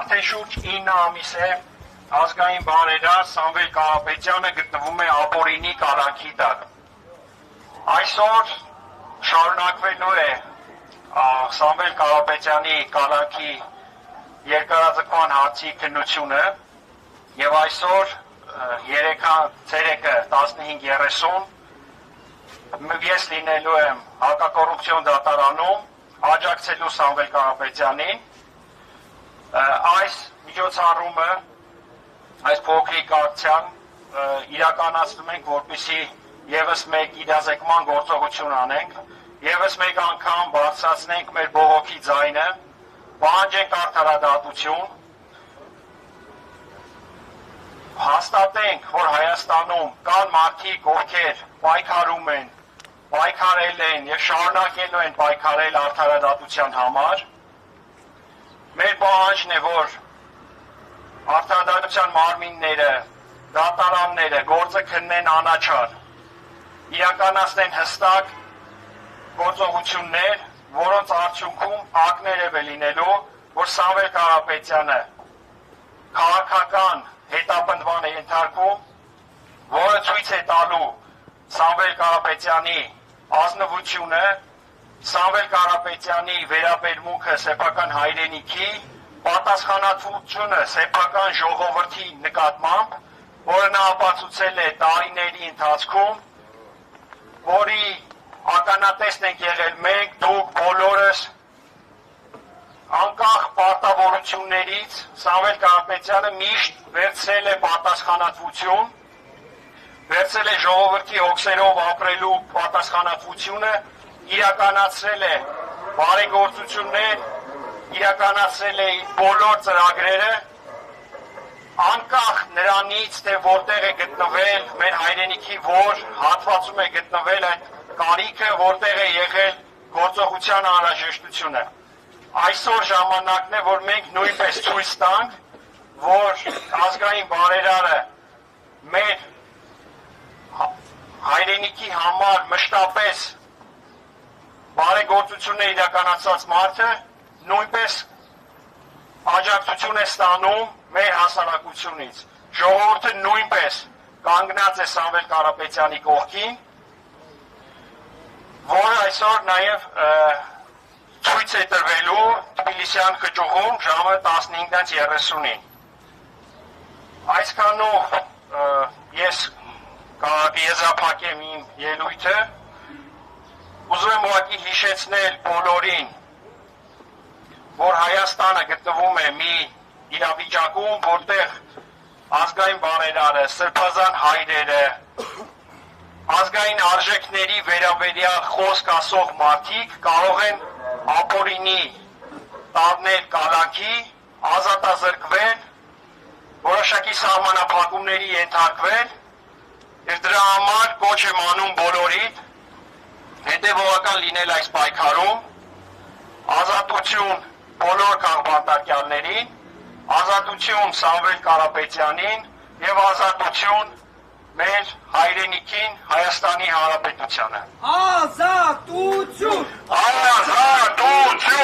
Արդեն շուրջ 9 ամիս է ազգային բարերար Սամվել Կարապետյանը գտնվում է ապօրինի կալանքի տակ։ Այսօր շարունակվելու է Սամվել Կարապետյանի կալանքի երկարաձգման հարցի քննությունը եւ այսօր ցերեկը 15:30 ես լինելու եմ հակակոռուպցիոն դատարանում աջակցելու Սամվել Կարապետյանին։ Այս միջոցառումը, այս փոքրիկ ակցիան իրականացնում ենք, որպեսզի եւս մեկ իրազեկման գործողություն անենք, եւս մեկ անգամ բարձրացնենք մեր բողոքի ձայնը, պահանջենք արդարադատություն, հաստատենք, որ Հայաստանում կան մարդիկ, ովքեր պայքարում են, պայքարել են եւ շարունակելու են պայքարել արդարադատության համար։ Մեր պահանջն է, որ արդարադատության մարմինները, դատարանները գործը քննեն անաչառ, իրականացնեն հստակ գործողություններ, որոնց արդյունքում ակներև է լինելու, որ Սամվել Կարապետյանը քաղաքական հետապնդման է ենթարկվում, որը ցույց է տալու Սամվել Կարապետյանի ազնվությունը, Սամվել Կարապետյանի վերաբերմունքը սեփական հայրենիքի, պատասխանատվությունը սեփական ժողովրդի նկատմամբ, որը նա ապացուցել է տարիների ընթացքում, որի ականատեսն ենք եղել մենք, դուք բոլորս, անկախ պարտավորություններից Սամվել Կարապետյանը միշտ վերցրել է պատասխանատվություն, վերցրել է ժողովրդի հոգսերով ապրելու պատասխանատվությունը, իրականացրել է բարեգործություններ, իրականացրել է բոլոր ծրագրերը, անկախ նրանից, թե որտեղ է գտնվել մեր հայրենիքի որ հատվածում է գտնվել այդ կարիքը, որտեղ է եղել գործողության անհրաժեշտությունը։ Այսօր ժամանակն է, որ մենք նույնպես ցույց տանք, որ ազգային բարերարը մեր հայրենիքի համար մշտապես բարեգործություններ իրականացած մարդը նույնպես աջակցություն է ստանում մեր հասարակությունից։ Ժողովուրդը նույնպես կանգնած է Սամվել Կարապետյանի կողքին, որը այսօր նաև ցույց է տրվելու Թբիլիսյան խճուղում ժամը 15:30-ին։ Այսքանով ես կեզրափակեմ իմ ելույթը, ուզում եմ ուղղակի հիշեցնել բոլորին, որ Հայաստանը գտնվում է մի իրավիճակում, որտեղ ազգային բարերարը, սրբազան հայրերը, ազգային արժեքների վերաբերյալ խոսք ասող մարդիկ կարող են ապօրինի տարնել կալանքի, ազատազրկվել, որոշակի սահմանափակումների ենթարկվել, եւ դրա համար կոչ եմ անում բոլորին հետևողական լինել այս պայքարում, ազատություն բոլոր քաղբանտարկյալներին, ազատություն Սամվել Կարապետյանին եւ ազատություն մեր հայրենիքին, Հայաստանի Հանրապետությանը։ Ազատություն! Ազատություն!